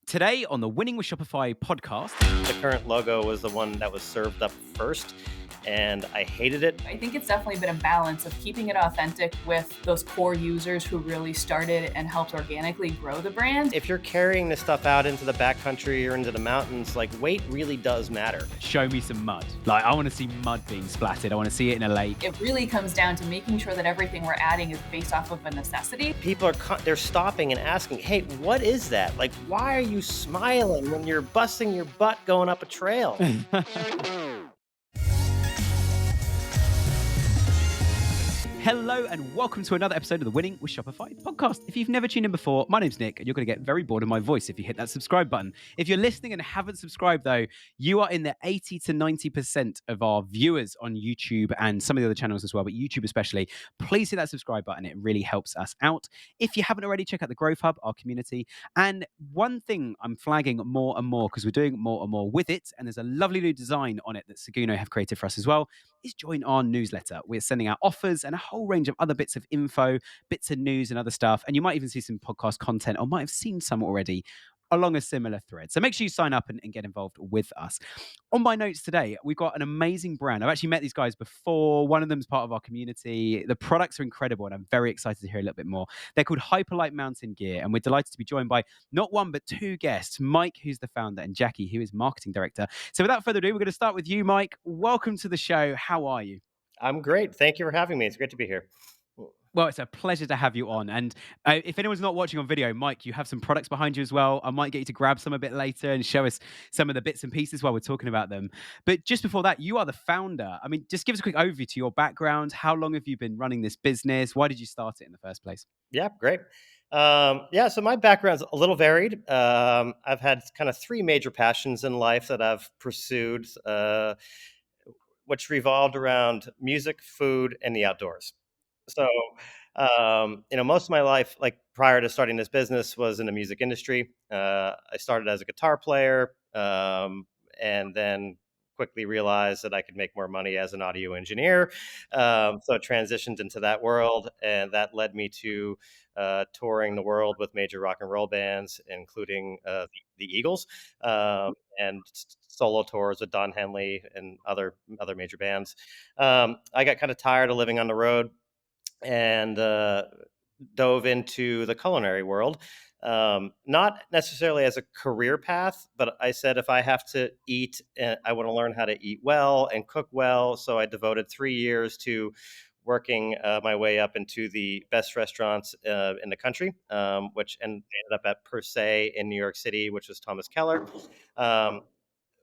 Today on the Winning with Shopify podcast. The current logo was the one that was served up first, and I hated it. I think it's definitely been a balance of keeping it authentic with those core users who really started and helped organically grow the brand. If you're carrying this stuff out into the backcountry or into the mountains, like weight really does matter. Show me some mud. Like, I want to see mud being splattered. I want to see it in a lake. It really comes down to making sure that everything we're adding is based off of a necessity. People they're stopping and asking, hey, what is that? Like, why are you smiling when you're busting your butt going up a trail? Hello and welcome to another episode of the Winning with Shopify podcast. If you've never tuned in before, my name's Nick and you're going to get very bored of my voice if you hit that subscribe button. If you're listening and haven't subscribed though, you are in the 80 to 90% of our viewers on YouTube and some of the other channels as well, but YouTube especially. Please hit that subscribe button. It really helps us out. If you haven't already, check out the Growth Hub, our community. And one thing I'm flagging more and more because we're doing more and more with it, and there's a lovely new design on it that Seguno have created for us as well, is join our newsletter. We're sending out offers and a whole range of other bits of info, bits of news and other stuff. And you might even see some podcast content or might have seen some already along a similar thread. So make sure you sign up and get involved with us. On my notes today, we've got an amazing brand. I've actually met these guys before. One of them is part of our community. The products are incredible and I'm very excited to hear a little bit more. They're called Hyperlite Mountain Gear and we're delighted to be joined by not one but two guests, Mike, who's the founder, and Jackie, who is marketing director. So without further ado, we're going to start with you, Mike. Welcome to the show. How are you? I'm great. Thank you for having me. It's great to be here. Well, it's a pleasure to have you on. And if anyone's not watching on video, Mike, you have some products behind you as well. I might get you to grab some a bit later and show us some of the bits and pieces while we're talking about them. But just before that, you are the founder. I mean, just give us a quick overview to your background. How long have you been running this business? Why did you start it in the first place? Yeah, great. So my background's a little varied. I've had kind of three major passions in life that I've pursued, which revolved around music, food, and the outdoors. So, most of my life, like prior to starting this business, was in the music industry. I started as a guitar player, and then quickly realized that I could make more money as an audio engineer. So I transitioned into that world, and that led me to touring the world with major rock and roll bands, including the Eagles, and solo tours with Don Henley and other major bands. I got kind of tired of living on the road and dove into the culinary world. Not necessarily as a career path, but I said if I have to eat, I want to learn how to eat well and cook well. So I devoted 3 years to working my way up into the best restaurants in the country, which ended up at Per Se in New York City, which was Thomas Keller.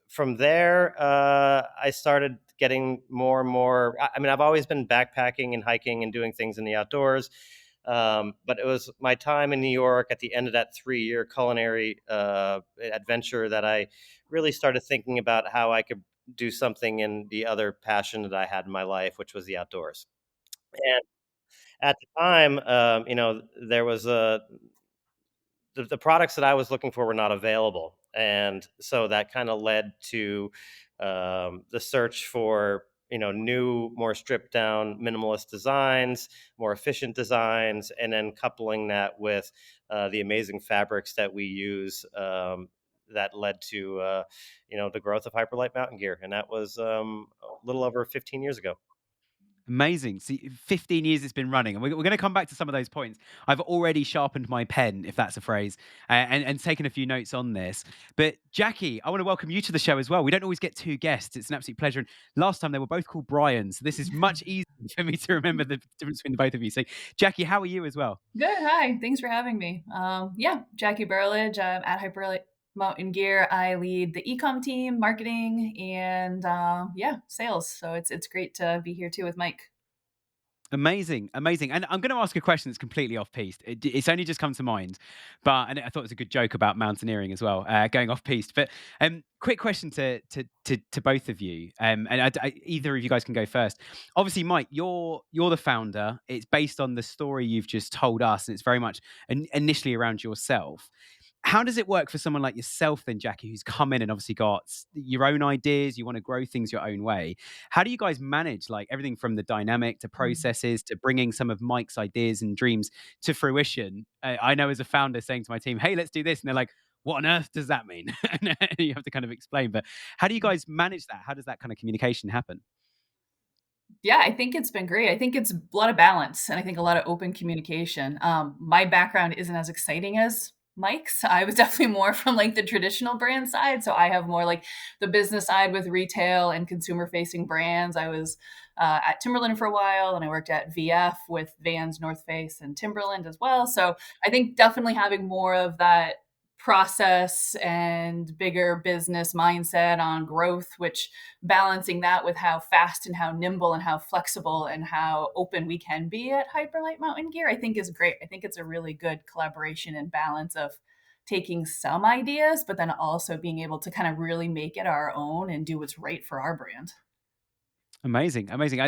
From there, I started getting more and more. I mean, I've always been backpacking and hiking and doing things in the outdoors. But it was my time in New York at the end of that 3-year culinary adventure that I really started thinking about how I could do something in the other passion that I had in my life, which was the outdoors. And at the time, there was the products that I was looking for were not available. And so that kind of led to the search for, new, more stripped down minimalist designs, more efficient designs, and then coupling that with the amazing fabrics that we use that led to, the growth of Hyperlite Mountain Gear. And that was a little over 15 years ago. Amazing. See, 15 years it's been running, and we're going to come back to some of those points. I've already sharpened my pen, if that's a phrase, and taken a few notes on this. But Jackie, I want to welcome you to the show as well. We don't always get two guests. It's an absolute pleasure. And last time they were both called Brian, so this is much easier for me to remember the difference between the both of you. So Jackie, how are you as well? Good. Hi. Thanks for having me. Jackie Burlage. I'm at Hyperlite Mountain Gear. I lead the e-com team, marketing, and sales. So it's great to be here too with Mike. Amazing. And I'm going to ask a question that's completely off-piste. It's only just come to mind, and I thought it was a good joke about mountaineering as well, going off-piste. But quick question to both of you, and either of you guys can go first. Obviously, Mike, you're the founder. It's based on the story you've just told us, and it's very much initially around yourself. How does it work for someone like yourself then, Jackie, who's come in and obviously got your own ideas, you want to grow things your own way? How do you guys manage like everything from the dynamic to processes to bringing some of Mike's ideas and dreams to fruition? I know as a founder saying to my team, hey, let's do this. And they're like, what on earth does that mean? And you have to kind of explain. But how do you guys manage that? How does that kind of communication happen? Yeah, I think it's been great. I think it's a lot of balance and I think a lot of open communication. My background isn't as exciting as Mike's. I was definitely more from like the traditional brand side. So I have more like the business side with retail and consumer facing brands. I was at Timberland for a while and I worked at VF with Vans, North Face, and Timberland as well. So I think definitely having more of that process and bigger business mindset on growth, which balancing that with how fast and how nimble and how flexible and how open we can be at Hyperlite Mountain Gear, I think is great. I think it's a really good collaboration and balance of taking some ideas, but then also being able to kind of really make it our own and do what's right for our brand. Amazing, amazing.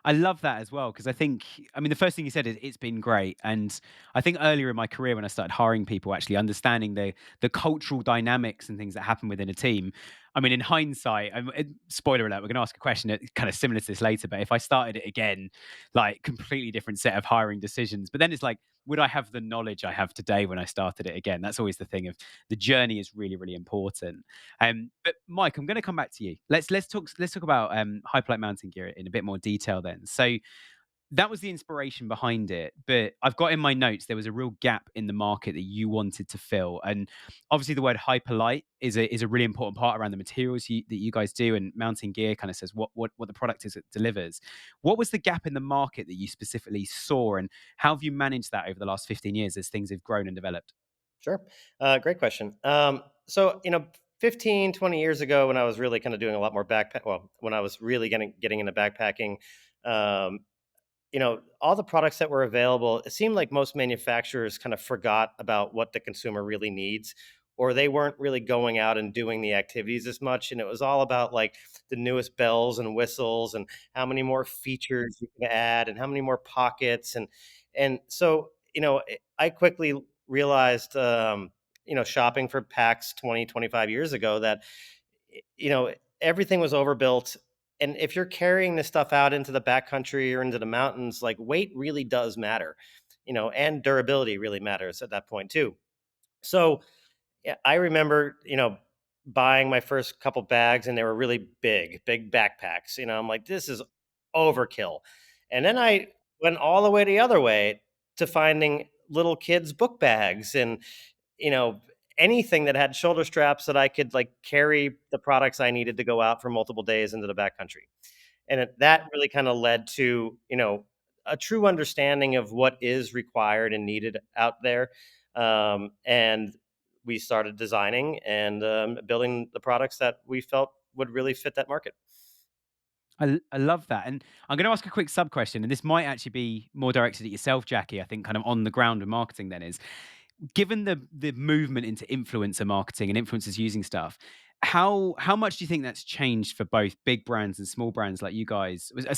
I love that as well because I think I mean the first thing you said is it's been great, and I think earlier in my career when I started hiring people, actually understanding the cultural dynamics and things that happen within a team. I mean, in hindsight, spoiler alert, we're going to ask a question that kind of similar to this later. But if I started it again, like completely different set of hiring decisions. But then it's like, would I have the knowledge I have today when I started it again? That's always the thing of the journey is really, really important. But Mike, I'm going to come back to you. Let's talk about Hyperlight Mountain Gear in a bit more detail then. So that was the inspiration behind it, but I've got in my notes there was a real gap in the market that you wanted to fill, and obviously the word hyperlight is a really important part around the materials that you guys do, and Mountain Gear kind of says what the product is it delivers. What was the gap in the market that you specifically saw, and how have you managed that over the last 15 years as things have grown and developed? Sure. Great question. So, 15, 20 years ago, when I was really kind of doing a lot more when I was really getting into backpacking, um, all the products that were available, it seemed like most manufacturers kind of forgot about what the consumer really needs, or they weren't really going out and doing the activities as much. And it was all about like the newest bells and whistles and how many more features you can add and how many more pockets. And so, I quickly realized, shopping for packs 20, 25 years ago that, you know, everything was overbuilt. And if you're carrying this stuff out into the backcountry or into the mountains, like weight really does matter, and durability really matters at that point too. So yeah, I remember, buying my first couple bags and they were really big backpacks. I'm like, this is overkill. And then I went all the way the other way to finding little kids' book bags and, you know, anything that had shoulder straps that I could like carry the products I needed to go out for multiple days into the backcountry. And that really kind of led to, a true understanding of what is required and needed out there. And we started designing and building the products that we felt would really fit that market. I love that. And I'm going to ask a quick sub question, and this might actually be more directed at yourself, Jackie. I think kind of on the ground with marketing then is given the movement into influencer marketing and influencers using stuff, how much do you think that's changed for both big brands and small brands like you guys? I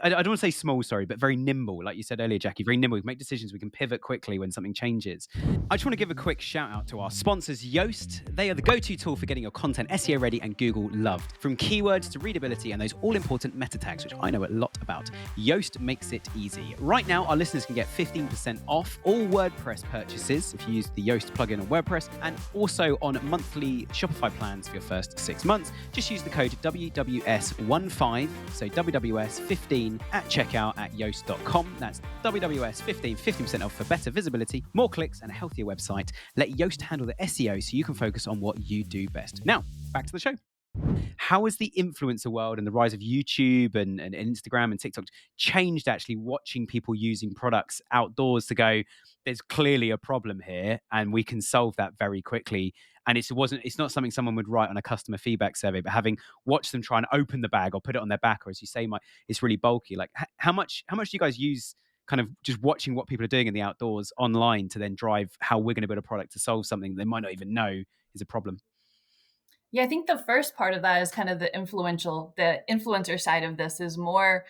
don't want to say small, sorry, but very nimble, like you said earlier, Jackie. Very nimble. We can make decisions. We can pivot quickly when something changes. I just want to give a quick shout out to our sponsors, Yoast. They are the go-to tool for getting your content SEO ready and Google loved. From keywords to readability and those all-important meta tags, which I know a lot about, Yoast makes it easy. Right now, our listeners can get 15% off all WordPress purchases if you use the Yoast plugin on WordPress, and also on monthly Shopify plans for your first 6 months. Just use the code WWS15, so WWS15 at checkout at yoast.com. That's WWS15, 15% off for better visibility, more clicks, and a healthier website. Let Yoast handle the SEO so you can focus on what you do best. Now, back to the show. How has the influencer world and the rise of YouTube and Instagram and TikTok changed actually watching people using products outdoors to go, there's clearly a problem here and we can solve that very quickly? And it's not something someone would write on a customer feedback survey, but having watched them try and open the bag or put it on their back, or as you say, Mike, it's really bulky. Like how much do you guys use kind of just watching what people are doing in the outdoors online to then drive how we're going to build a product to solve something they might not even know is a problem? Yeah, I think the first part of that is kind of the influencer side of this is more,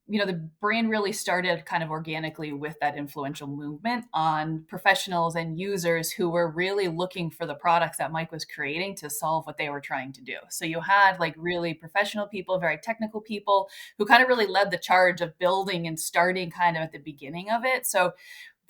the brand really started kind of organically with that influential movement on professionals and users who were really looking for the products that Mike was creating to solve what they were trying to do. So you had like really professional people, very technical people who kind of really led the charge of building and starting kind of at the beginning of it. So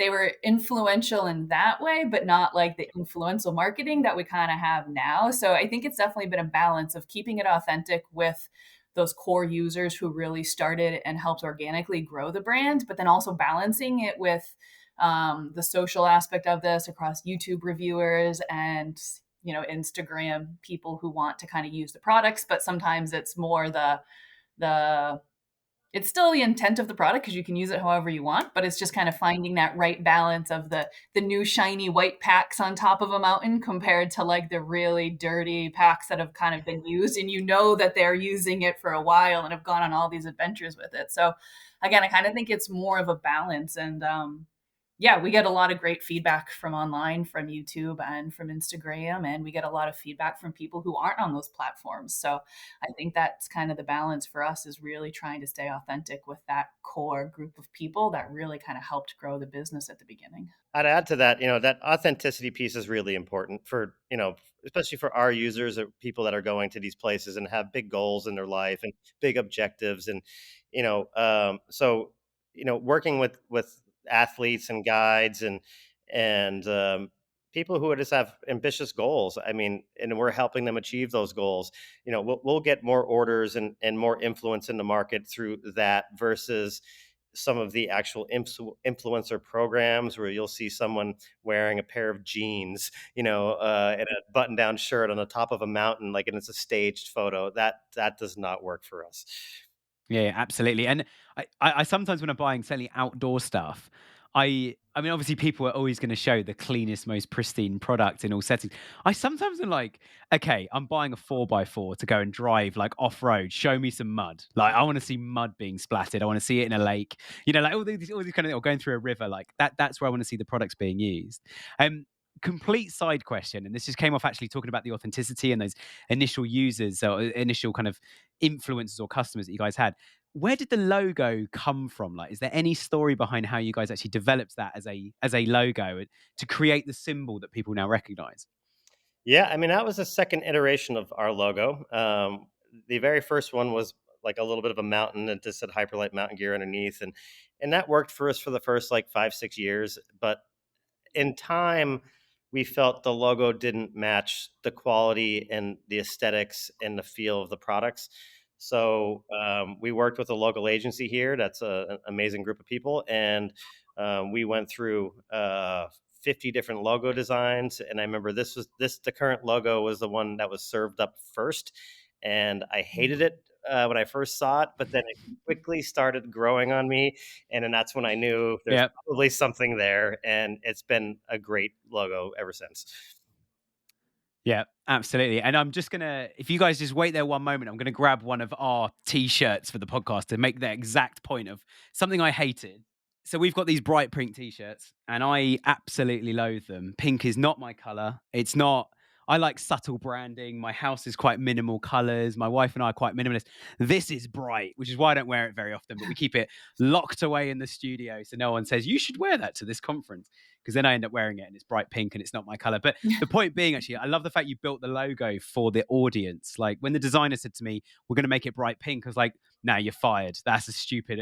they were influential in that way, but not like the influential marketing that we kind of have now. So I think it's definitely been a balance of keeping it authentic with those core users who really started and helped organically grow the brand, but then also balancing it with the social aspect of this across YouTube reviewers and Instagram people who want to kind of use the products, but sometimes it's more the it's still the intent of the product because you can use it however you want, but it's just kind of finding that right balance of the new shiny white packs on top of a mountain compared to like the really dirty packs that have kind of been used, and that they're using it for a while and have gone on all these adventures with it. So again, I kind of think it's more of a balance. And yeah, we get a lot of great feedback from online, from YouTube and from Instagram, and we get a lot of feedback from people who aren't on those platforms. So I think that's kind of the balance for us, is really trying to stay authentic with that core group of people that really kind of helped grow the business at the beginning. I'd add to that, that authenticity piece is really important for, especially for our users or people that are going to these places and have big goals in their life and big objectives. And, so, working with athletes and guides and people who just have ambitious goals. I mean, and we're helping them achieve those goals. We'll get more orders and more influence in the market through that versus some of the actual influencer programs where you'll see someone wearing a pair of jeans, and a button-down shirt on the top of a mountain, like, and it's a staged photo. That does not work for us. Yeah, absolutely. And I sometimes when I'm buying certainly outdoor stuff, I mean, obviously people are always going to show the cleanest, most pristine product in all settings. I sometimes am like, okay, I'm buying a 4x4 to go and drive like off road. Show me some mud. Like I want to see mud being splattered. I want to see it in a lake. Like all these kind of, or going through a river. Like that's where I want to see the products being used. Complete side question, and this just came off actually talking about the authenticity and those initial users or initial kind of influencers or customers that you guys had. Where did the logo come from? Like, is there any story behind how you guys actually developed that as a logo to create the symbol that people now recognize? Yeah, I mean, that was a second iteration of our logo. The very first one was like a little bit of a mountain and just said Hyperlite Mountain Gear underneath, and that worked for us for the first like 5-6 years. But in time, we felt the logo didn't match the quality and the aesthetics and the feel of the products. So we worked with a local agency here. That's an amazing group of people, and we went through 50 different logo designs. And I remember the current logo was the one that was served up first, and I hated it when I first saw it, but then it quickly started growing on me, and then that's when I knew there's Yeah. probably something there, and it's been a great logo ever since. Yeah, absolutely. And I'm just gonna, if you guys just wait there one moment, I'm gonna grab one of our t-shirts for the podcast to make the exact point of something I hated. So we've got these bright pink t-shirts, and I absolutely loathe them. Pink is not my color. It's not. I like subtle branding. My house is quite minimal colors. My wife and I are quite minimalist. This is bright, which is why I don't wear it very often. But we keep it locked away in the studio, so no one says you should wear that to this conference. Because then I end up wearing it, and it's bright pink, and it's not my color. But the point being, actually, I love the fact you built the logo for the audience. Like when the designer said to me, "We're going to make it bright pink," I was like, "Nah, you're fired. That's a stupid."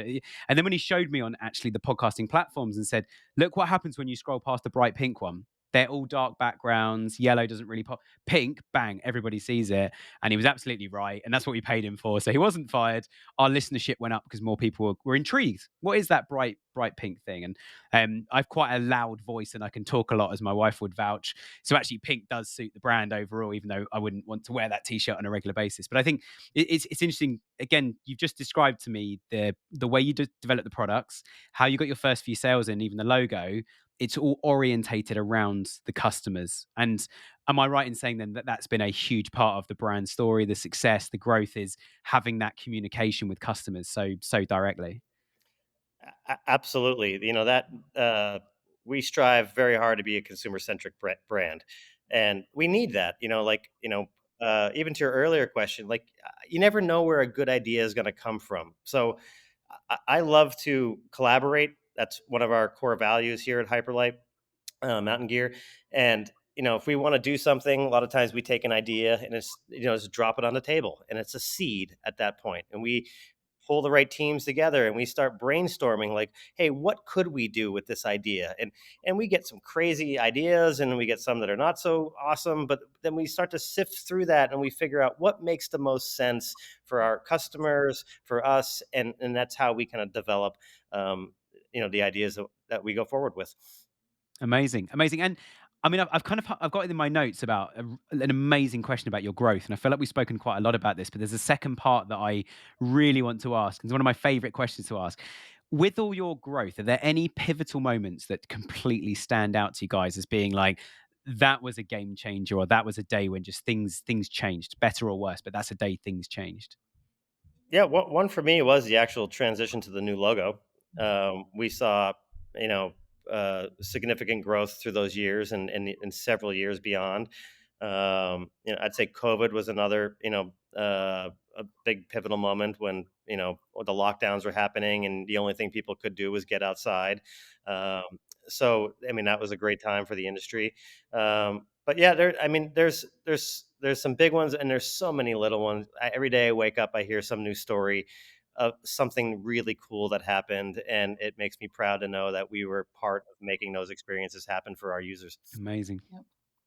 And then when he showed me on actually the podcasting platforms and said, "Look what happens when you scroll past the bright pink one. They're all dark backgrounds. Yellow doesn't really pop. Pink, bang, everybody sees it." And he was absolutely right. And that's what we paid him for. So he wasn't fired. Our listenership went up because more people were intrigued. What is that bright pink thing? And I've quite a loud voice and I can talk a lot, as my wife would vouch. So actually, pink does suit the brand overall, even though I wouldn't want to wear that t-shirt on a regular basis. But I think it's interesting. Again, you've just described to me the way you develop the products, how you got your first few sales in, even the logo. It's all orientated around the customers. And am I right in saying then that that's been a huge part of the brand story, the success, the growth is having that communication with customers so directly? Absolutely. That we strive very hard to be a consumer centric brand, and we need that. Even to your earlier question, like you never know where a good idea is going to come from. So I love to collaborate. That's one of our core values here at Hyperlite Mountain Gear. And if we want to do something, a lot of times we take an idea and it's just drop it on the table, and it's a seed at that point, and we pull the right teams together and we start brainstorming like, hey, what could we do with this idea? And we get some crazy ideas and we get some that are not so awesome, but then we start to sift through that and we figure out what makes the most sense for our customers, for us, and that's how we kind of develop the ideas that we go forward with. Amazing, amazing. And I mean, I've got it in my notes about an amazing question about your growth, and I feel like we've spoken quite a lot about this. But there's a second part that I really want to ask, and it's one of my favorite questions to ask. With all your growth, are there any pivotal moments that completely stand out to you guys as being like that was a game changer, or that was a day when just things changed, better or worse? But that's a day things changed. Yeah, one for me was the actual transition to the new logo. We saw, you know, significant growth through those years and several years beyond. I'd say COVID was another, a big pivotal moment when the lockdowns were happening and the only thing people could do was get outside. Um, so, I mean, that was a great time for the industry. But yeah, there's some big ones and there's so many little ones. Every day I wake up, I hear some new story of something really cool that happened, and it makes me proud to know that we were part of making those experiences happen for our users. Amazing. Yep.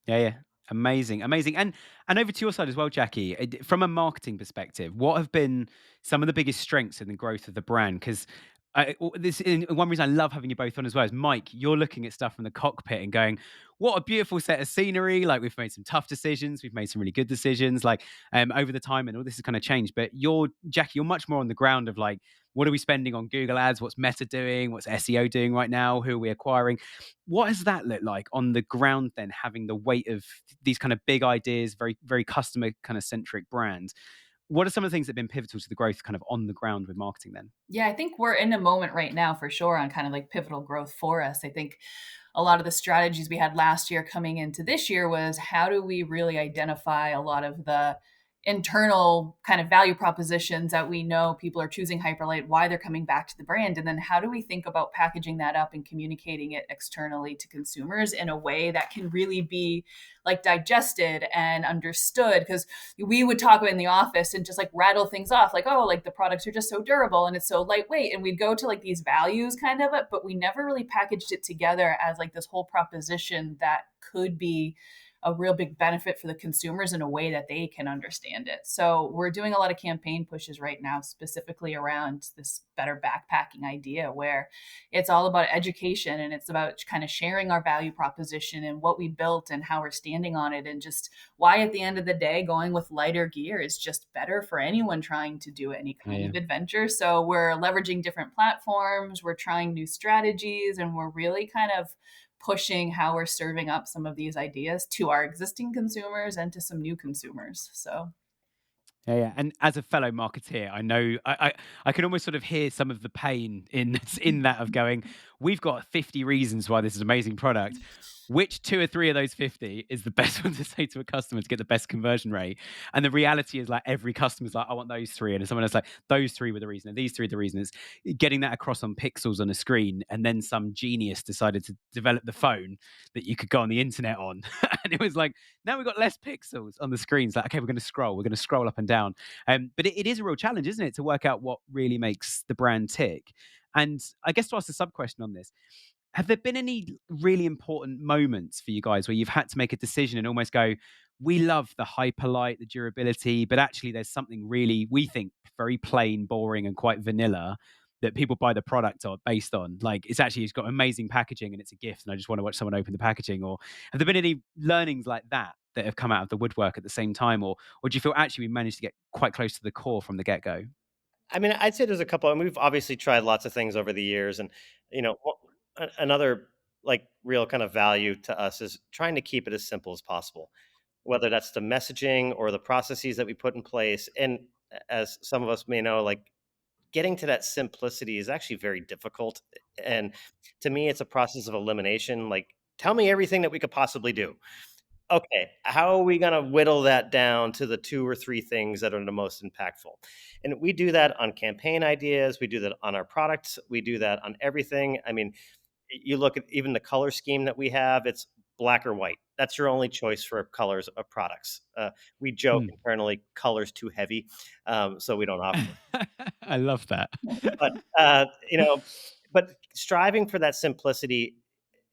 Yeah, yeah. Amazing, amazing. And over to your side as well, Jackie. From a marketing perspective, what have been some of the biggest strengths in the growth of the brand? Because one reason I love having you both on as well is Mike. You're looking at stuff from the cockpit and going, "What a beautiful set of scenery!" Like we've made some tough decisions, we've made some really good decisions. Like over the time, and all this has kind of changed. But you're Jackie. You're much more on the ground of like, what are we spending on Google Ads? What's Meta doing? What's SEO doing right now? Who are we acquiring? What does that look like on the ground then, having the weight of these kind of big ideas, very, very customer kind of centric brands? What are some of the things that have been pivotal to the growth kind of on the ground with marketing then? Yeah, I think we're in a moment right now for sure on kind of like pivotal growth for us. I think a lot of the strategies we had last year coming into this year was how do we really identify a lot of the internal kind of value propositions that we know people are choosing Hyperlite, why they're coming back to the brand, and then how do we think about packaging that up and communicating it externally to consumers in a way that can really be like digested and understood. Because we would talk in the office and just like rattle things off like, oh, like the products are just so durable and it's so lightweight, and we'd go to like these values kind of it, but we never really packaged it together as like this whole proposition that could be a real big benefit for the consumers in a way that they can understand it. So we're doing a lot of campaign pushes right now, specifically around this better backpacking idea, where it's all about education and it's about kind of sharing our value proposition and what we built and how we're standing on it, and just why at the end of the day going with lighter gear is just better for anyone trying to do any Yeah, kind yeah. of adventure. So we're leveraging different platforms, we're trying new strategies, and we're really kind of pushing how we're serving up some of these ideas to our existing consumers and to some new consumers. So Yeah, yeah. And as a fellow marketeer, I know I can almost sort of hear some of the pain in in that of going, we've got 50 reasons why this is an amazing product. Which two or three of those 50 is the best one to say to a customer to get the best conversion rate? And the reality is like every customer's like, I want those three. And someone else like, those three were the reason, and these three are the reasons. Getting that across on pixels on a screen, and then some genius decided to develop the phone that you could go on the internet on. And it was like, now we've got less pixels on the screens. Like, okay, we're going to scroll up and down. But it is a real challenge, isn't it, to work out what really makes the brand tick? And I guess to ask a sub question on this, have there been any really important moments for you guys where you've had to make a decision and almost go, we love the Hyperlite, the durability, but actually there's something really, we think, very plain, boring, and quite vanilla that people buy the product on based on? Like, it's got amazing packaging and it's a gift, and I just want to watch someone open the packaging. Or have there been any learnings like that that have come out of the woodwork at the same time? Or do you feel actually we managed to get quite close to the core from the get go? I mean, I'd say there's a couple, and we've obviously tried lots of things over the years, and another like real kind of value to us is trying to keep it as simple as possible, whether that's the messaging or the processes that we put in place. And as some of us may know, like getting to that simplicity is actually very difficult. And to me, it's a process of elimination. Like, tell me everything that we could possibly do. Okay, how are we going to whittle that down to the two or three things that are the most impactful? And we do that on campaign ideas. We do that on our products. We do that on everything. I mean, you look at even the color scheme that we have, it's black or white. That's your only choice for colors of products. We joke Mm. internally, color's too heavy, so we don't offer. I love that. But but striving for that simplicity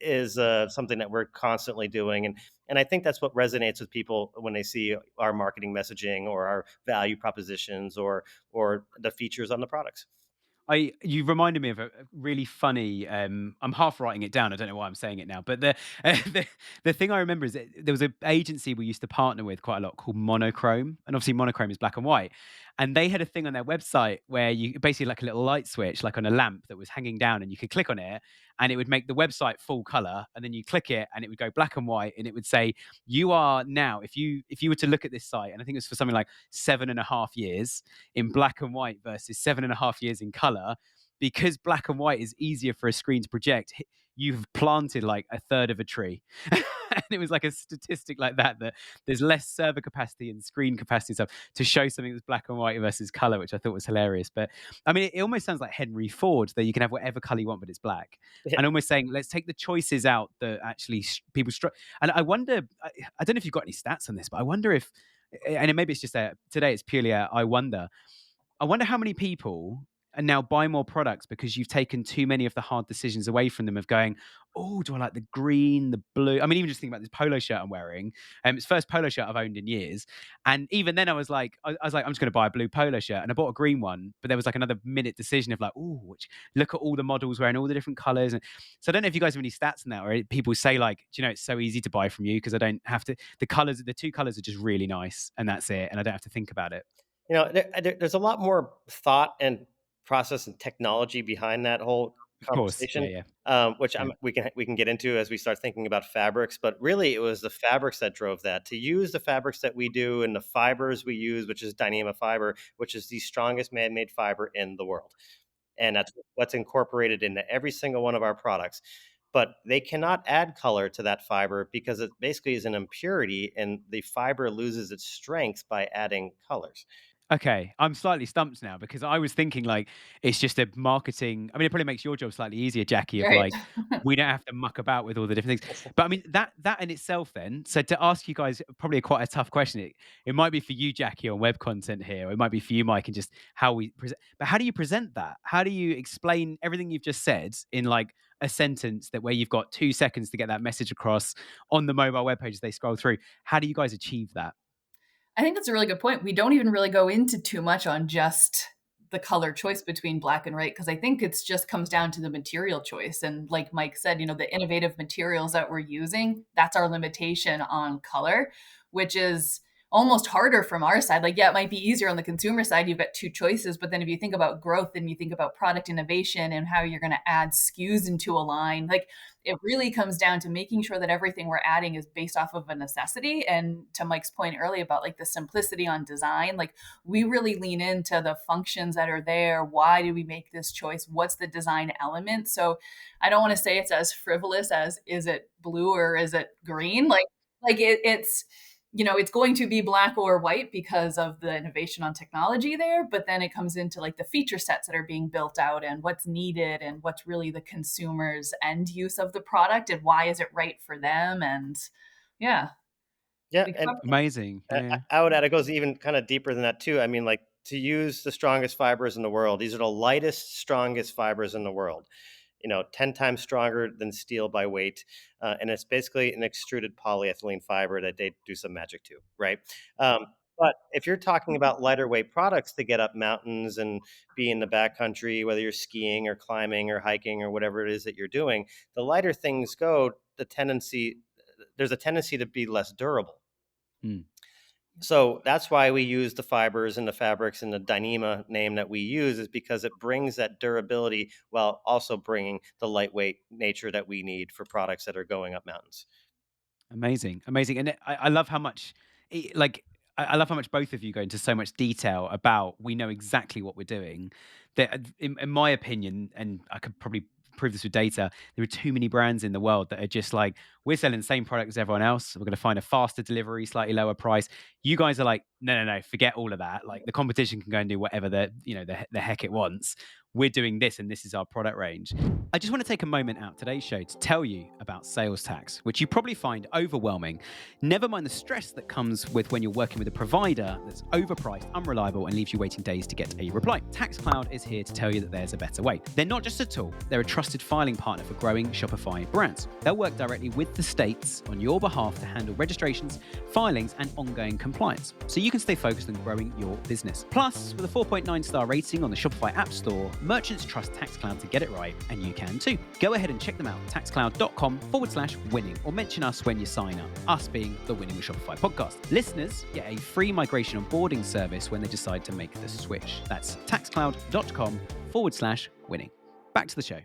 is something that we're constantly doing, and I think that's what resonates with people when they see our marketing messaging or our value propositions or the features on the products. You reminded me of a really funny. I'm half writing it down. I don't know why I'm saying it now, but the the thing I remember is that there was an agency we used to partner with quite a lot called Monochrome, and obviously Monochrome is black and white, and they had a thing on their website where you basically like a little light switch, like on a lamp that was hanging down, and you could click on it, and it would make the website full color, and then you click it, and it would go black and white, and it would say you are now if you were to look at this site, and I think it was for something like 7.5 years in black and white versus 7.5 years in color, because black and white is easier for a screen to project, you've planted like a third of a tree. And it was like a statistic like that, that there's less server capacity and screen capacity and stuff to show something that's black and white versus color, which I thought was hilarious. But I mean, it almost sounds like Henry Ford, that you can have whatever color you want, but it's black. Yeah. And almost saying, let's take the choices out that actually people And I wonder, I don't know if you've got any stats on this, but I wonder if, and maybe it's just today it's purely I wonder how many people and now buy more products because you've taken too many of the hard decisions away from them of going, oh, do I like the green, the blue? I mean, even just think about this polo shirt I'm wearing. It's the first polo shirt I've owned in years. And even then I was like, I'm just going to buy a blue polo shirt. And I bought a green one, but there was like another minute decision of like, oh, which look at all the models wearing all the different colors. And so I don't know if you guys have any stats on that, or people say like, do you know, it's so easy to buy from you because I don't have to, the two colors are just really nice and that's it. And I don't have to think about it. There's a lot more thought and process and technology behind that whole Of course. Yeah. conversation, Yeah. which Yeah. we can get into as we start thinking about fabrics. But really, it was the fabrics that drove that. To use the fabrics that we do and the fibers we use, which is Dyneema fiber, which is the strongest man-made fiber in the world, and that's what's incorporated into every single one of our products. But they cannot add color to that fiber because it basically is an impurity, and the fiber loses its strength by adding colors. Okay, I'm slightly stumped now because I was thinking like it's just a marketing. I mean, it probably makes your job slightly easier, Jackie, of Right. like we don't have to muck about with all the different things. But I mean that in itself then. So to ask you guys probably quite a tough question. It might be for you, Jackie, on web content here. Or it might be for you, Mike, and just how we present. But how do you present that? How do you explain everything you've just said in like a sentence that where you've got 2 seconds to get that message across on the mobile web pages they scroll through? How do you guys achieve that? I think that's a really good point. We don't even really go into too much on just the color choice between black and white because I think it's just comes down to the material choice. And like Mike said, the innovative materials that we're using, that's our limitation on color, which is almost harder from our side. Like, yeah, it might be easier on the consumer side. You've got two choices. But then if you think about growth and you think about product innovation and how you're going to add SKUs into a line, like it really comes down to making sure that everything we're adding is based off of a necessity. And to Mike's point earlier about like the simplicity on design, like we really lean into the functions that are there. Why do we make this choice? What's the design element? So I don't want to say it's as frivolous as is it blue or is it green? It's going to be black or white because of the innovation on technology there, but then it comes into like the feature sets that are being built out and what's needed and what's really the consumer's end use of the product and why is it right for them. And yeah, Yeah, we and cover it. Amazing. Yeah. I would add it goes even kind of deeper than that too. I mean, like to use the strongest fibers in the world. These are the lightest, strongest fibers in the world. 10 times stronger than steel by weight. And it's basically an extruded polyethylene fiber that they do some magic to, right? But if you're talking about lighter weight products to get up mountains and be in the backcountry, whether you're skiing or climbing or hiking or whatever it is that you're doing, the lighter things go, there's a tendency to be less durable. Mm. So that's why we use the fibers and the fabrics and the Dyneema name that we use is because it brings that durability while also bringing the lightweight nature that we need for products that are going up mountains. Amazing, amazing, and I love how much, like, I love how much both of you go into so much detail about we know exactly what we're doing. That, in my opinion, and I could probably prove this with data, there are too many brands in the world that are just like we're selling the same product as everyone else. We're going to find a faster delivery, slightly lower price. You guys are like, no, no, no, forget all of that. Like the competition can go and do whatever the heck it wants. we're doing this and this is our product range. I just want to take a moment out today's show to tell you about sales tax, which you probably find overwhelming. Never mind the stress that comes with when you're working with a provider that's overpriced, unreliable, and leaves you waiting days to get a reply. TaxCloud is here to tell you that there's a better way. They're not just a tool, they're a trusted filing partner for growing Shopify brands. They'll work directly with the states on your behalf to handle registrations, filings, and ongoing compliance, so you can stay focused on growing your business. Plus, with a 4.9 star rating on the Shopify App Store, merchants trust TaxCloud to get it right, and you can too. Go ahead and check them out, taxcloud.com/winning, or mention us when you sign up, us being the Winning with Shopify podcast. Listeners get a free migration onboarding service when they decide to make the switch. That's taxcloud.com/winning. Back to the show.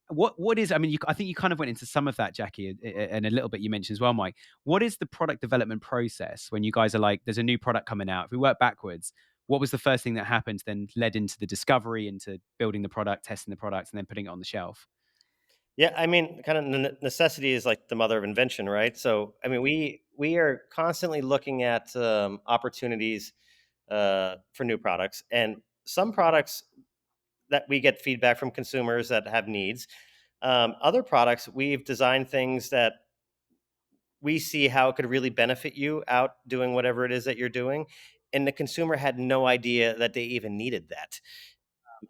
What is, I mean, I think you kind of went into some of that, Jackie, and a little bit you mentioned as well, Mike. What is the product development process when you guys are like, there's a new product coming out? If we work backwards, what was the first thing that happened, then led into the discovery, into building the product, testing the product, and then putting it on the shelf? Yeah, I mean, kind of necessity is like the mother of invention, right? So, I mean, we are constantly looking at opportunities for new products, and some products that we get feedback from consumers that have needs. Other products, we've designed things that we see how it could really benefit you out doing whatever it is that you're doing, and the consumer had no idea that they even needed that.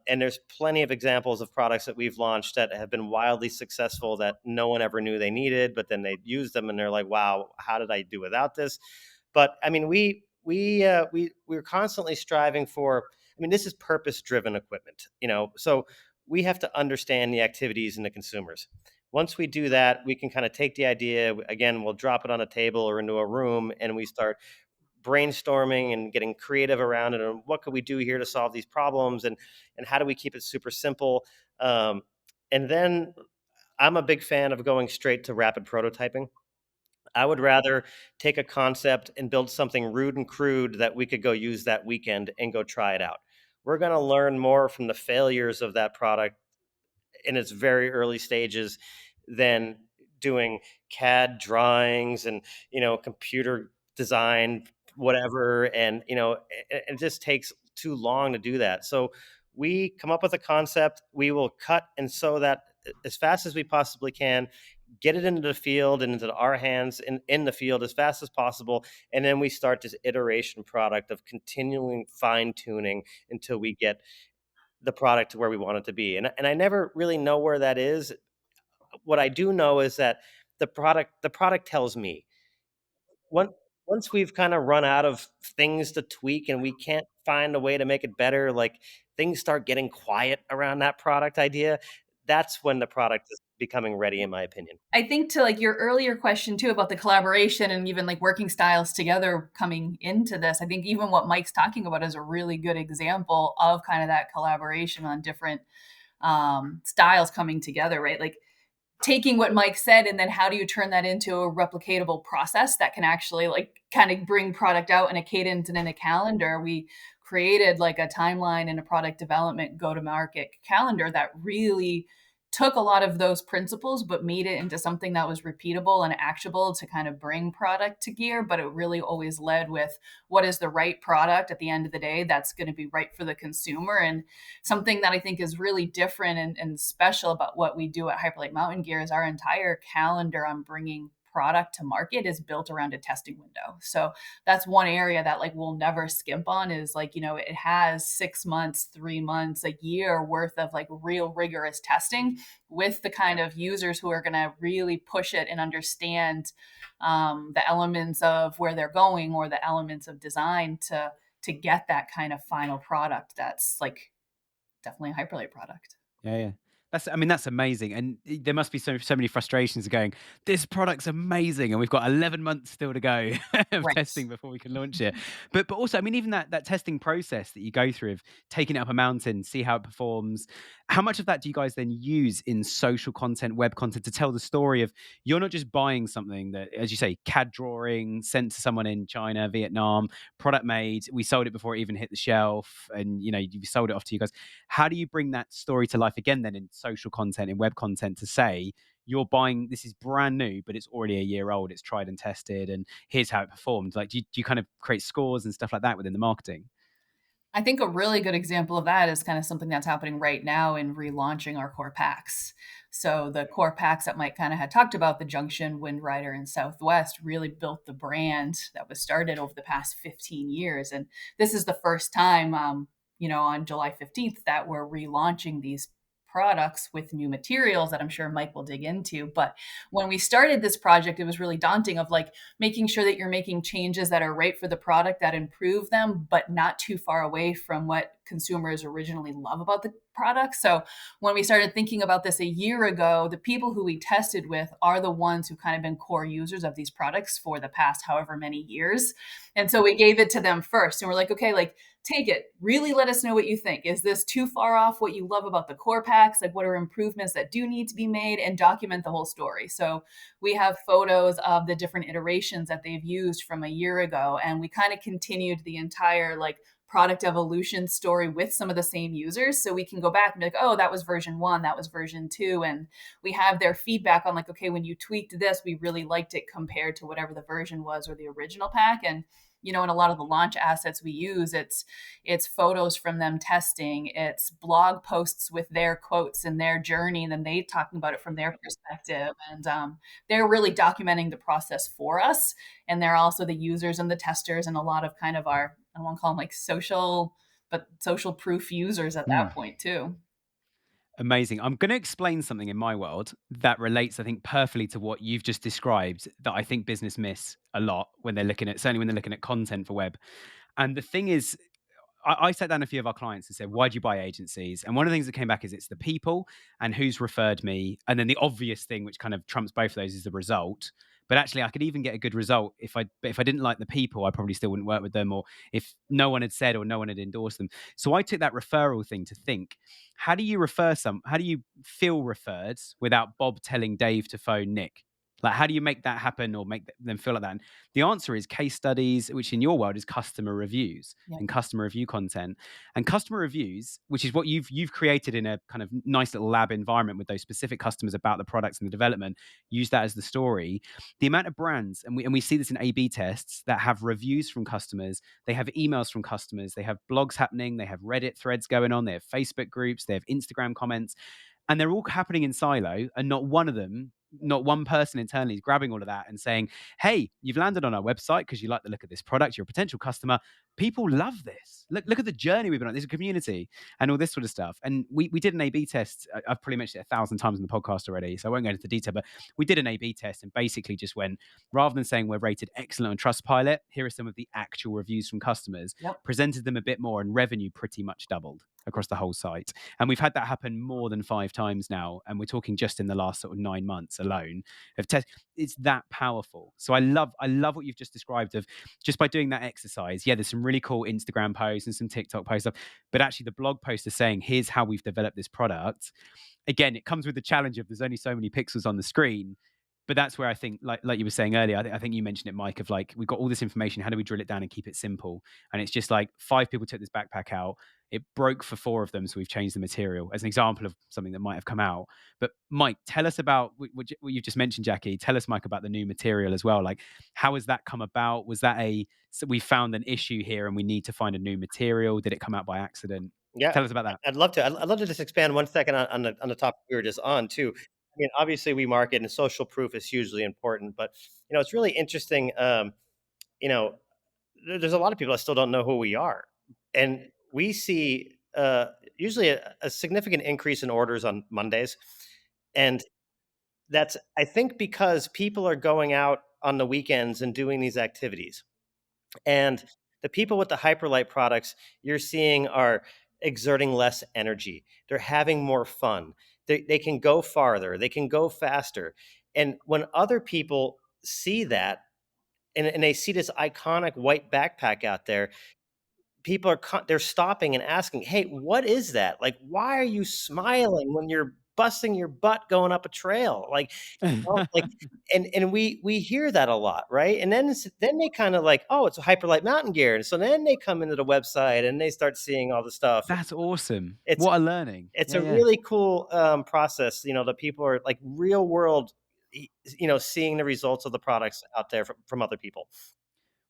And there's plenty of examples of products that we've launched that have been wildly successful that no one ever knew they needed, but then they use them and they're like, "Wow, how did I do without this?" But I mean, we're constantly striving for. I mean, this is purpose-driven equipment, so we have to understand the activities and the consumers. Once we do that, we can kind of take the idea again. We'll drop it on a table or into a room, and we start brainstorming and getting creative around it, and what could we do here to solve these problems, and how do we keep it super simple. And then I'm a big fan of going straight to rapid prototyping. I would rather take a concept and build something rude and crude that we could go use that weekend and go try it out. We're going to learn more from the failures of that product in its very early stages than doing CAD drawings and computer design whatever, and it just takes too long to do that. So we come up with a concept, we will cut and sew that as fast as we possibly can, get it into the field and into our hands in the field as fast as possible, and then we start this iteration product of continuing fine tuning until we get the product to where we want it to be. And I never really know where that is. What I do know is that the product tells me. Once once we've kind of run out of things to tweak and we can't find a way to make it better, like things start getting quiet around that product idea, that's when the product is becoming ready, in my opinion. I think to like your earlier question too about the collaboration and even like working styles together coming into this, I think even what Mike's talking about is a really good example of kind of that collaboration on different styles coming together, right? Like taking what Mike said and then how do you turn that into a replicatable process that can actually like kind of bring product out in a cadence and in a calendar. We created like a timeline and a product development go to market calendar that really took a lot of those principles but made it into something that was repeatable and actionable to kind of bring product to gear. But it really always led with what is the right product at the end of the day that's going to be right for the consumer. And something that I think is really different and special about what we do at Hyperlite Mountain Gear is our entire calendar on bringing product to market is built around a testing window. So that's one area that like we'll never skimp on is like, it has 6 months, 3 months, a year worth of like real rigorous testing with the kind of users who are going to really push it and understand the elements of where they're going or the elements of design to get that kind of final product that's like definitely a Hyperlite product. Yeah. That's amazing. And there must be so many frustrations of going, this product's amazing. And we've got 11 months still to go of Right. testing before we can launch it. But also, I mean, even that testing process that you go through of taking it up a mountain, see how it performs. How much of that do you guys then use in social content, web content to tell the story of you're not just buying something that, as you say, CAD drawing sent to someone in China, Vietnam, product made, we sold it before it even hit the shelf, and you sold it off to you guys. How do you bring that story to life again then in social content, in web content, to say you're buying, this is brand new, but it's already a year old, it's tried and tested, and here's how it performed? Like, do you kind of create scores and stuff like that within the marketing? I think a really good example of that is kind of something that's happening right now in relaunching our core packs. So the core packs that Mike kind of had talked about, the Junction, Wind Rider, and Southwest, really built the brand that was started over the past 15 years. And this is the first time, on July 15th that we're relaunching these products with new materials that I'm sure Mike will dig into. But when we started this project, it was really daunting of like making sure that you're making changes that are right for the product that improve them, but not too far away from what consumers originally love about the product. So when we started thinking about this a year ago, the people who we tested with are the ones who kind of been core users of these products for the past however many years. And so we gave it to them first. And we're like, okay, like take it, really let us know what you think. Is this too far off what you love about the core packs? Like what are improvements that do need to be made, and document the whole story. So we have photos of the different iterations that they've used from a year ago. And we kind of continued the entire like product evolution story with some of the same users. So we can go back and be like, oh, that was version 1, that was version 2. And we have their feedback on like, okay, when you tweaked this, we really liked it compared to whatever the version was or the original pack. And in a lot of the launch assets we use, it's photos from them testing, it's blog posts with their quotes and their journey, and then they talking about it from their perspective. And they're really documenting the process for us. And they're also the users and the testers and a lot of kind of our, I don't want to call them like social, but social proof users at that point too. Amazing. I'm going to explain something in my world that relates, I think, perfectly to what you've just described that I think business miss a lot when they're looking at, certainly when they're looking at content for web. And the thing is, I sat down a few of our clients and said, why do you buy agencies? And one of the things that came back is it's the people and who's referred me. And then the obvious thing, which kind of trumps both of those, is the result. But actually, I could even get a good result if I didn't like the people, I probably still wouldn't work with them, or if no one had said or no one had endorsed them. So I took that referral thing to think, how do you feel referred without Bob telling Dave to phone Nick? Like, how do you make that happen or make them feel like that? And the answer is case studies, which in your world is customer reviews Yep. and customer review content. And customer reviews, which is what you've created in a kind of nice little lab environment with those specific customers about the products and the development, use that as the story. The amount of brands, and we see this in A/B tests, that have reviews from customers, they have emails from customers, they have blogs happening, they have Reddit threads going on, they have Facebook groups, they have Instagram comments, and they're all happening in silo, and not one person internally is grabbing all of that and saying, hey, you've landed on our website because you like the look of this product, you're a potential customer, people love this, look at the journey we've been on, there's a community and all this sort of stuff. And we did an A/B test. I've probably mentioned it 1,000 times in the podcast already, so I won't go into the detail, but we did an A/B test and basically just went, rather than saying we're rated excellent on Trustpilot, here are some of the actual reviews from customers, Yep. presented them a bit more, and revenue pretty much doubled across the whole site. And we've had that happen more than 5 times now. And we're talking just in the last sort of 9 months alone of test. It's that powerful. So I love what you've just described of just by doing that exercise. Yeah, there's some really cool Instagram posts and some TikTok posts up, but actually the blog post is saying, here's how we've developed this product. Again, it comes with the challenge of there's only so many pixels on the screen. But that's where I think, like you were saying earlier, I think you mentioned it, Mike, of like, we've got all this information. How do we drill it down and keep it simple? And it's just like 5 people took this backpack out. It broke for 4 of them. So we've changed the material as an example of something that might have come out. But Mike, tell us about what you've just mentioned, Jackie. Tell us, Mike, about the new material as well. Like, how has that come about? Was that so we found an issue here and we need to find a new material? Did it come out by accident? Yeah, Tell us about that. I'd love to. I'd love to just expand 1 second on the topic we were just on too. I mean, obviously we market and social proof is hugely important, but it's really interesting. You know, there's a lot of people that still don't know who we are, and we see usually a significant increase in orders on Mondays, and that's, I think, because people are going out on the weekends and doing these activities. And the people with the Hyperlite products you're seeing are exerting less energy. They're having more fun. They can go farther. They can go faster. And when other people see that, and they see this iconic white backpack out there, people they're stopping and asking, "Hey, what is that? Like, why are you smiling when you're busting your butt going up a trail?" Like, like, and we hear that a lot, right? And then they kind of like, oh, it's a Hyperlite Mountain Gear, and so then they come into the website and they start seeing all the stuff. That's awesome. It's What a learning. it's Yeah, a yeah. really cool process. That people are like real world, seeing the results of the products out there from other people.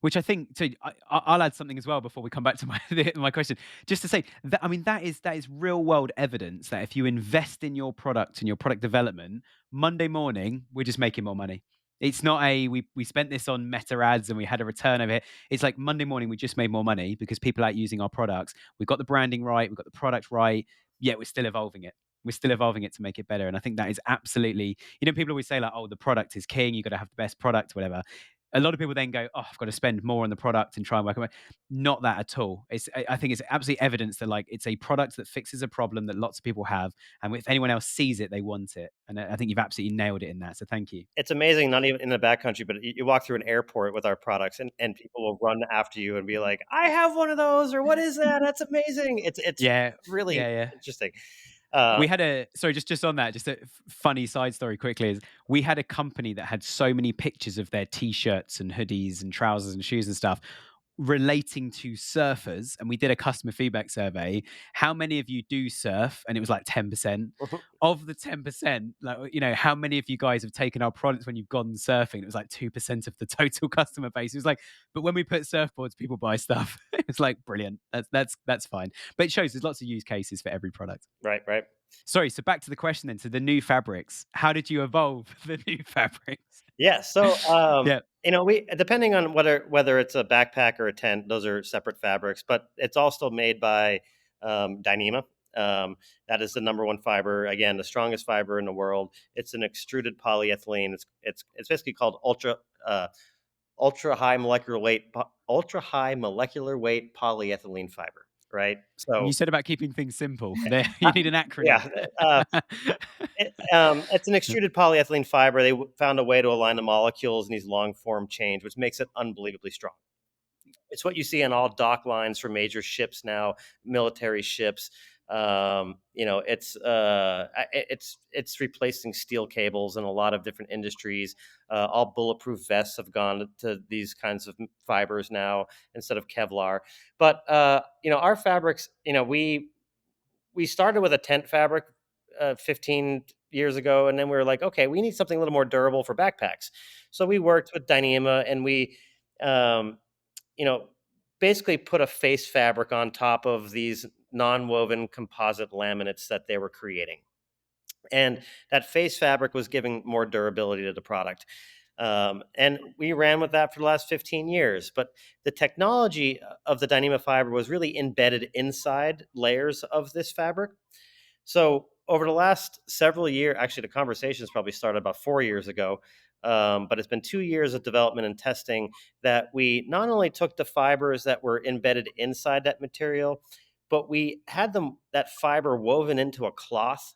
Which I think, so I'll add something as well before we come back to my my question. Just to say that, I mean, that is real world evidence that if you invest in your product and your product development, Monday morning we're just making more money. It's not a we spent this on meta ads and we had a return of it. It's like Monday morning we just made more money because people are using our products. We've got the branding right, we've got the product right. Yet we're still evolving it. We're still evolving it to make it better. And I think that is absolutely, people always say like, oh, the product is king. You got to have the best product, whatever. A lot of people then go, oh, I've got to spend more on the product and try and work on it. Not that at all. I think it's absolutely evidence that like it's a product that fixes a problem that lots of people have, and if anyone else sees it, they want it. And I think you've absolutely nailed it in that. So thank you. It's amazing, not even in the backcountry, but you walk through an airport with our products, and people will run after you and be like, "I have one of those," or "What is that? That's amazing!" It's Yeah, really yeah. interesting. We had a sorry, just on that, just a funny side story quickly is we had a company that had so many pictures of their t-shirts and hoodies and trousers and shoes and stuff relating to surfers, and we did a customer feedback survey. How many of you do surf? And it was like 10%. Of the 10%, like, how many of you guys have taken our products when you've gone surfing? It was like 2% of the total customer base. It was like, but when we put surfboards, people buy stuff. It's like brilliant. That's fine. But it shows there's lots of use cases for every product. Right. Sorry, so back to the question then, to the new fabrics. How did you evolve the new fabrics? Yeah. So, Yeah. we depending on whether it's a backpack or a tent, those are separate fabrics, but it's all still made by Dyneema. That is the number one fiber. Again, the strongest fiber in the world. It's an extruded polyethylene. It's basically called ultra high molecular weight polyethylene fiber. Right. You So said about keeping things simple. There, you need an acronym. yeah. It's an extruded polyethylene fiber. They found a way to align the molecules in these long form chains, which makes it unbelievably strong. It's what you see on all dock lines for major ships now, military ships. It's replacing steel cables in a lot of different industries. All bulletproof vests have gone to these kinds of fibers now instead of Kevlar. But our fabrics, we started with a tent fabric 15 years ago, and then we were like, okay, we need something a little more durable for backpacks. So we worked with Dyneema, and we, basically put a face fabric on top of these non-woven composite laminates that they were creating. And that face fabric was giving more durability to the product. And we ran with that for the last 15 years. But the technology of the Dyneema fiber was really embedded inside layers of this fabric. So over the last several years, actually, the conversations probably started about 4 years ago, but it's been 2 years of development and testing that we not only took the fibers that were embedded inside that material, but we had that fiber woven into a cloth,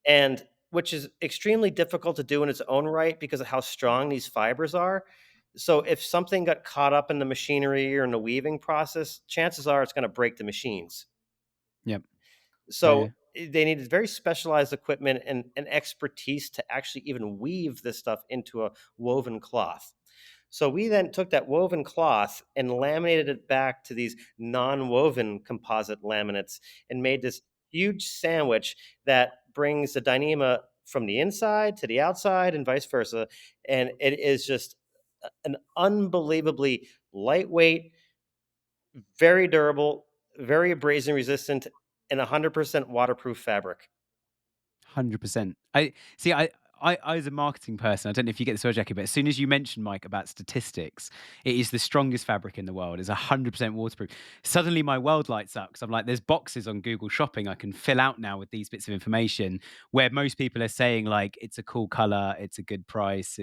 and which is extremely difficult to do in its own right because of how strong these fibers are. So if something got caught up in the machinery or in the weaving process, chances are it's going to break the machines. Yep. So they needed very specialized equipment and expertise to actually even weave this stuff into a woven cloth. So we then took that woven cloth and laminated it back to these non-woven composite laminates and made this huge sandwich that brings the Dyneema from the inside to the outside and vice versa. And it is just an unbelievably lightweight, very durable, very abrasion resistant, and 100% waterproof fabric. 100%. I see. I was a marketing person. I don't know if you get this, well, Jackie, but as soon as you mentioned, Mike, about statistics, it is the strongest fabric in the world. It's 100% waterproof. Suddenly, my world lights up because I'm like, there's boxes on Google Shopping I can fill out now with these bits of information. Where most people are saying like, it's a cool color, it's a good price.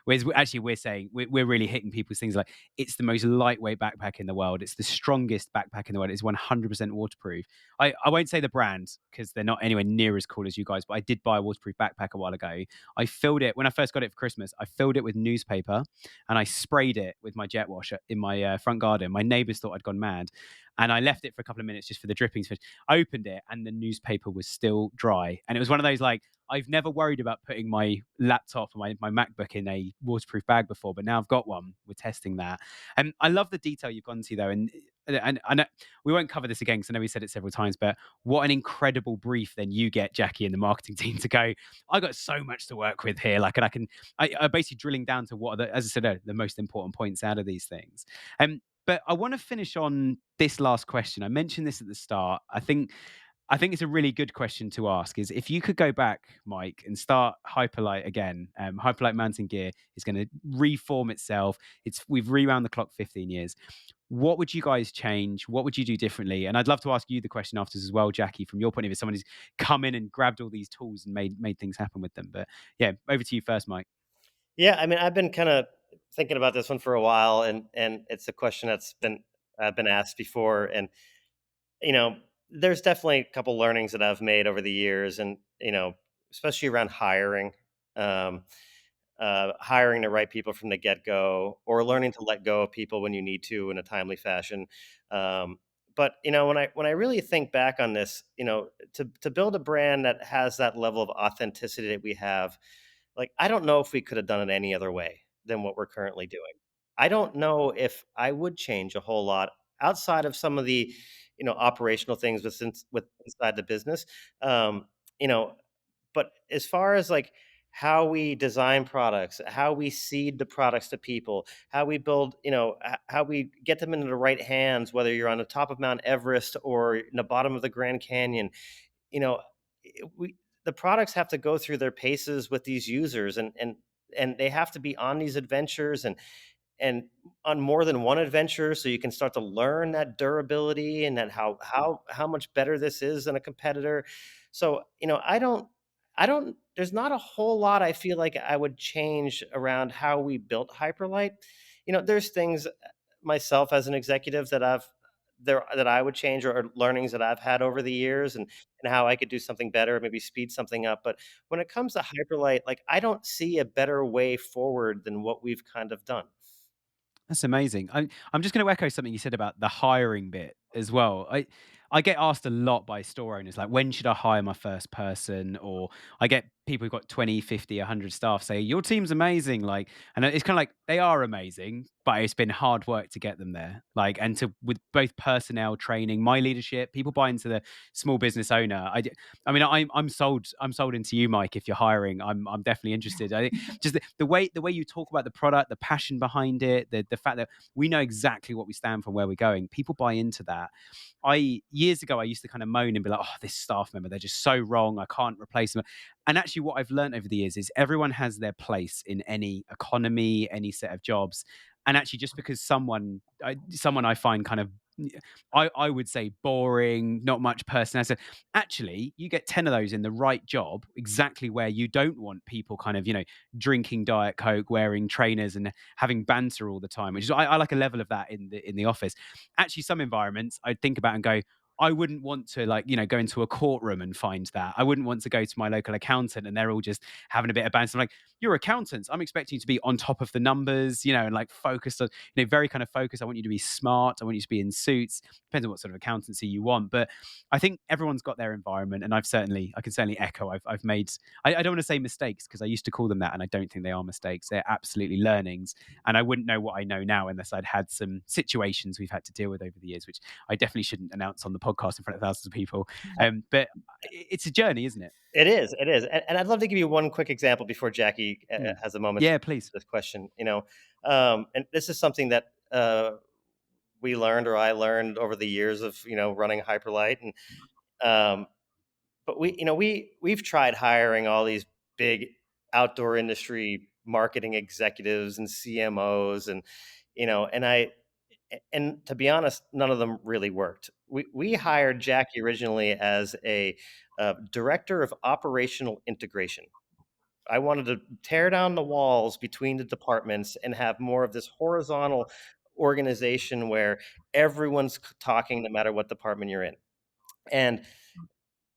Whereas actually we're saying we're really hitting people's things like it's the most lightweight backpack in the world. It's the strongest backpack in the world. It's 100% waterproof. I won't say the brand because they're not anywhere near as cool as you guys, but I did buy a waterproof backpack a while ago. I filled it when I first got it for Christmas. I filled it with newspaper and I sprayed it with my jet wash in my front garden. My neighbors thought I'd gone mad, and I left it for a couple of minutes just for the drippings. I opened it and the newspaper was still dry, and it was one of those like I've never worried about putting my laptop or my MacBook in a waterproof bag before, but now I've got one. We're testing that, and I love the detail you've gone to though, and and I know we won't cover this again because I know we said it several times, but what an incredible brief then you get, Jackie, and the marketing team to go, I got so much to work with here. Like, and I basically drilling down to what are the, as I said, the most important points out of these things. But I want to finish on this last question. I mentioned this at the start. I think it's a really good question to ask is if you could go back, Mike, and start Hyperlite again, Hyperlite Mountain Gear is going to reform itself. We've rewound the clock 15 years. What would you guys change? What would you do differently? And I'd love to ask you the question afterwards as well, Jackie, from your point of view, someone who's come in and grabbed all these tools and made things happen with them. But yeah, over to you first, Mike. Yeah, I mean, I've been kind of thinking about this one for a while, and it's a question that's been asked before, and you know, there's definitely a couple learnings that I've made over the years, and especially around hiring, um, hiring the right people from the get go, or learning to let go of people when you need to in a timely fashion. Um, but when I really think back on this, to build a brand that has that level of authenticity that we have, like, I don't know if we could have done it any other way than what we're currently doing. I don't know if I would change a whole lot outside of some of the, operational things with inside the business. Um, you know, but as far as like how we design products, how we seed the products to people, how we build, how we get them into the right hands, whether you're on the top of Mount Everest or in the bottom of the Grand Canyon, you know, we the products have to go through their paces with these users, and they have to be on these adventures, and on more than one adventure, so you can start to learn that durability and that how much better this is than a competitor. So, I don't there's not a whole lot I feel like I would change around how we built Hyperlight. There's things myself as an executive that I would change, or learnings that I've had over the years, and how I could do something better, maybe speed something up. But when it comes to Hyperlight, like, I don't see a better way forward than what we've kind of done. That's amazing. I'm just going to echo something you said about the hiring bit as well. I get asked a lot by store owners, like, when should I hire my first person? Or I get people who've got 20, 50, 100 staff say, your team's amazing. Like, and it's kind of like they are amazing, but it's been hard work to get them there. Like, and to with both personnel training, my leadership, people buy into the small business owner. I mean, I'm sold. I'm sold into you, Mike. If you're hiring, I'm definitely interested. I think just the way you talk about the product, the passion behind it, the fact that we know exactly what we stand for, and where we're going. People buy into that. I Years ago I used to kind of moan and be like, "Oh, this staff member, they're just so wrong. I can't replace them." And actually, what I've learned over the years is everyone has their place in any economy, any set of jobs. And actually, just because someone I find kind of, I would say boring, not much personality. Actually, you get 10 of those in the right job, exactly where you don't want people kind of, drinking Diet Coke, wearing trainers, and having banter all the time, which is I like a level of that in the office. Actually, some environments I think about and go, I wouldn't want to, like, go into a courtroom and find that. I wouldn't want to go to my local accountant and they're all just having a bit of banter. I'm like, you're accountants. I'm expecting you to be on top of the numbers, and like focused on, very kind of focused. I want you to be smart. I want you to be in suits. Depends on what sort of accountancy you want. But I think everyone's got their environment. And I can certainly echo, I've made, I don't want to say mistakes because I used to call them that. And I don't think they are mistakes. They're absolutely learnings. And I wouldn't know what I know now unless I'd had some situations we've had to deal with over the years, which I definitely shouldn't announce on the podcast in front of thousands of people. But it's a journey, isn't it? It is, and I'd love to give you one quick example before Jackie Mm. has a moment to Yeah, answer please. this question. And this is something that we learned, or I learned over the years of running Hyperlight, and um, but we've tried hiring all these big outdoor industry marketing executives and CMOs, and and to be honest, none of them really worked. We hired Jackie originally as a director of operational integration. I wanted to tear down the walls between the departments and have more of this horizontal organization where everyone's talking no matter what department you're in. And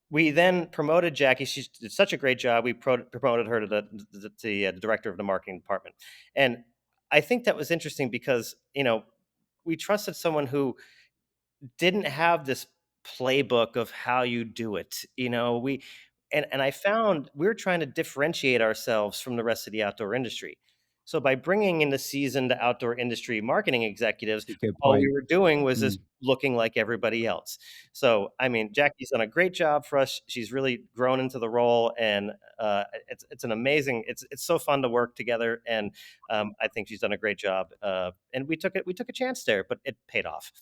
we then promoted Jackie. She did such a great job. We promoted her to the director of the marketing department. And I think that was interesting because, we trusted someone who didn't have this playbook of how you do it. And I found we're trying to differentiate ourselves from the rest of the outdoor industry. So by bringing in the seasoned outdoor industry marketing executives, That's a good all we point. were doing was Mm. just looking like everybody else. So, I mean, Jackie's done a great job for us. She's really grown into the role, and it's an amazing. It's so fun to work together, and I think she's done a great job. And we took a chance there, but it paid off.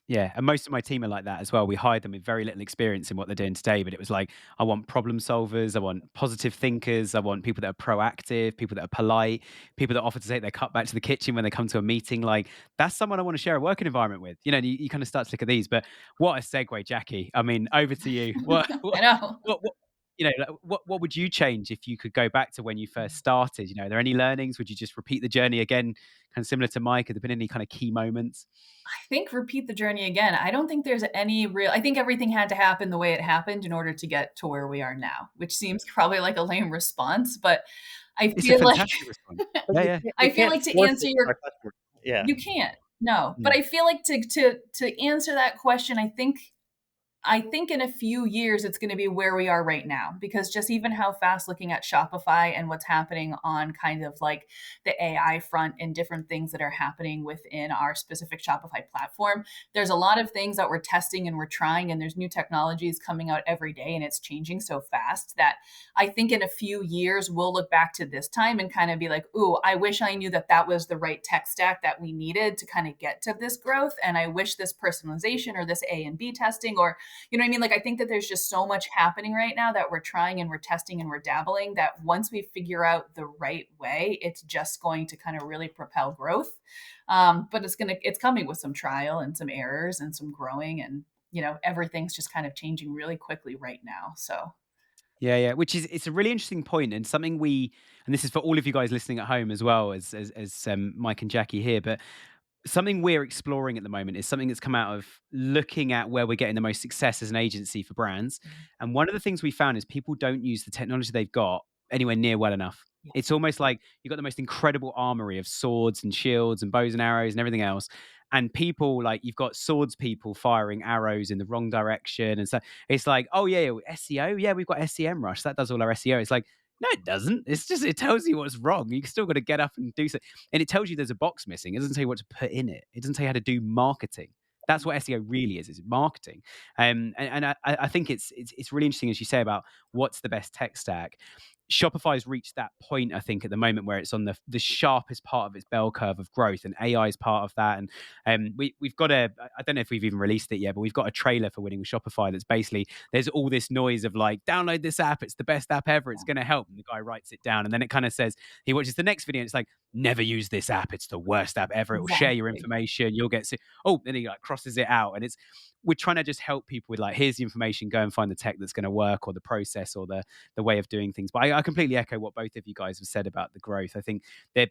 Yeah, and most of my team are like that as well. We hired them with very little experience in what they're doing today, but it was like, I want problem solvers, I want positive thinkers, I want people that are proactive, people that are polite, people that offer to take their cup back to the kitchen when they come to a meeting. Like, that's someone I want to share a working environment with. You know, and you kind of start to look at these. But what a segue, Jackie. I mean, over to you. I know. What you know, like, what would you change if you could go back to when you first started? You know, are there any learnings? Would you just repeat the journey again, kind of similar to Mike? Have there been any kind of key moments? I think repeat the journey again. I don't think there's any real I think everything had to happen the way it happened in order to get to where we are now, which seems probably like a lame response, but I It's a feel like fantastic response. But Yeah, yeah. you I feel can't like to force answer it on your our customers. Yeah. you can't. No, but Mm. I feel like to answer that question, I think in a few years it's going to be where we are right now, because just even how fast looking at Shopify and what's happening on kind of like the AI front and different things that are happening within our specific Shopify platform, there's a lot of things that we're testing and we're trying, and there's new technologies coming out every day, and it's changing so fast that I think in a few years we'll look back to this time and kind of be like, ooh, I wish I knew that that was the right tech stack that we needed to kind of get to this growth. And I wish this personalization or this A and B testing, or you know what I mean? Like, I think that there's just so much happening right now that we're trying and we're testing and we're dabbling, that once we figure out the right way, it's just going to kind of really propel growth. But it's coming with some trial and some errors and some growing, and, everything's just kind of changing really quickly right now. So, Yeah, yeah, which is it's a really interesting point and something and this is for all of you guys listening at home as well as Mike and Jackie here, but something we're exploring at the moment is something that's come out of looking at where we're getting the most success as an agency for brands. And one of the things we found is people don't use the technology they've got anywhere near well enough. yeah, It's almost like you've got the most incredible armory of swords and shields and bows and arrows and everything else. And people like you've got swords people firing arrows in the wrong direction. And so it's like, oh, yeah, SEO. Yeah, we've got SEM Rush. That does all our SEO. It's like, no, it doesn't. It's just, it tells you what's wrong. You still got to get up and do something. And it tells you there's a box missing. It doesn't tell you what to put in it. It doesn't tell you how to do marketing. That's what SEO really is marketing. And I think it's really interesting, as you say, about what's the best tech stack. Shopify's reached that point, I think, at the moment where it's on the sharpest part of its bell curve of growth, and AI is part of that. And we've got I don't know if we've even released it yet, but we've got a trailer for Winning with Shopify that's basically there's all this noise of like, download this app, it's the best app ever, it's going to help. And the guy writes it down, and then it kind of says he watches the next video, and it's like, never use this app, it's the worst app ever. It will share your exactly. information, you'll get sick. Oh, then he like crosses it out, and we're trying to just help people with like, here's the information, go and find the tech that's going to work, or the process, or the way of doing things. But I completely echo what both of you guys have said about the growth. I think that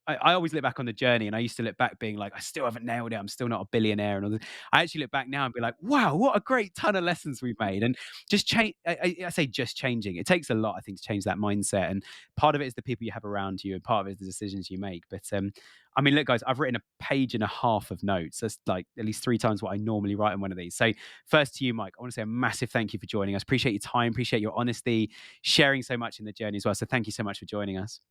I always look back on the journey, and I used to look back being like, I still haven't nailed it. I'm still not a billionaire. And all this. I actually look back now and be like, wow, what a great ton of lessons we've made. And just change. I say just changing. It takes a lot, I think, to change that mindset. And part of it is the people you have around you, and part of it is the decisions you make. But I mean, look, guys, I've written a page and a half of notes. That's like at least 3 times what I normally write in one of these. So first to you, Mike, I want to say a massive thank you for joining us. Appreciate your time, appreciate your honesty, sharing so much in the journey as well. So thank you so much for joining us.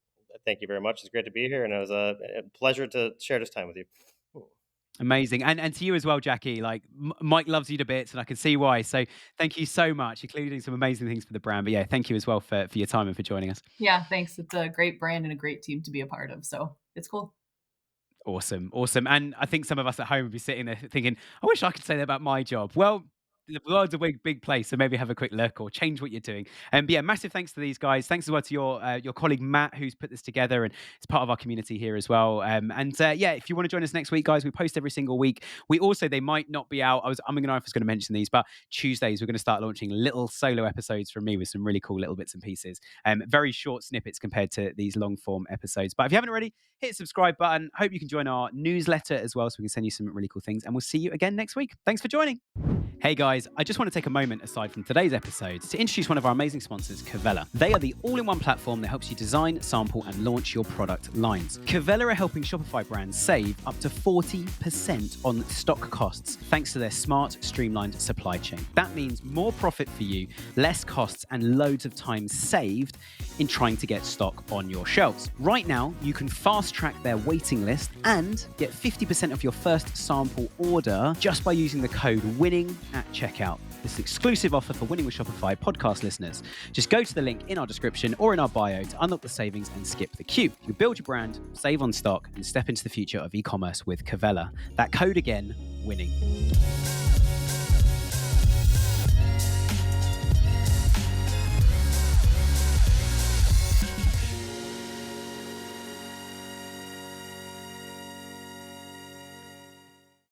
Thank you very much. It's great to be here, and it was a pleasure to share this time with you. Amazing. And to you as well, Jackie. Like Mike loves you to bits, and I can see why. So thank you so much, including some amazing things for the brand. But yeah, thank you as well for your time and for joining us. Yeah, thanks. It's a great brand and a great team to be a part of. So it's cool. Awesome. Awesome. And I think some of us at home would be sitting there thinking, I wish I could say that about my job. Well, the world's a big place, so maybe have a quick look or change what you're doing. But yeah, massive thanks to these guys. Thanks as well to your colleague Matt, who's put this together and is part of our community here as well. Yeah, if you want to join us next week, guys, we post every single week. We also, they might not be out. I'm going to mention these, but Tuesdays we're going to start launching little solo episodes from me with some really cool little bits and pieces. Very short snippets compared to these long form episodes. But if you haven't already, hit the subscribe button. Hope you can join our newsletter as well, so we can send you some really cool things. And we'll see you again next week. Thanks for joining. Hey guys, I just want to take a moment aside from today's episode to introduce one of our amazing sponsors, Cavella. They are the all-in-one platform that helps you design, sample, and launch your product lines. Cavella are helping Shopify brands save up to 40% on stock costs thanks to their smart, streamlined supply chain. That means more profit for you, less costs, and loads of time saved in trying to get stock on your shelves. Right now, you can fast track their waiting list and get 50% of your first sample order just by using the code WINNING at checkout. This is an exclusive offer for Winning with Shopify podcast listeners. Just go to the link in our description or in our bio to unlock the savings and skip the queue. You build your brand, save on stock, and step into the future of e-commerce with Cavella. That code again, WINNING.